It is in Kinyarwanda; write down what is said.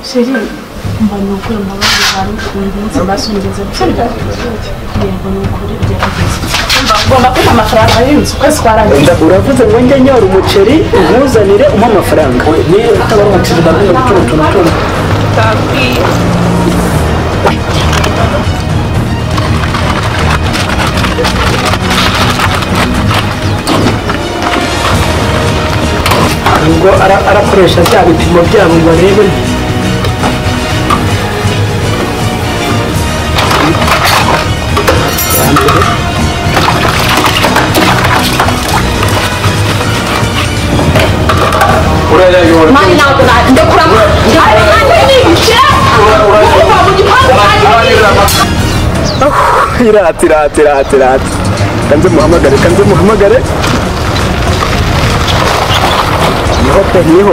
Sheri mba nukuri mbabazi bari kumbinze basongeze gusanga yego nukuri byarageze ngomba kuba amafaranga y'inzu kwese kwarangiye uravuze ngo njye nyora umuceri nkuzanire umpa amafaranga ni utabara umuceri ndabona gutuntu takwiye ngo arakoresha bya bipimo byabo ngo arebe mani ntabwo ndekura irati kanze muhamagare niho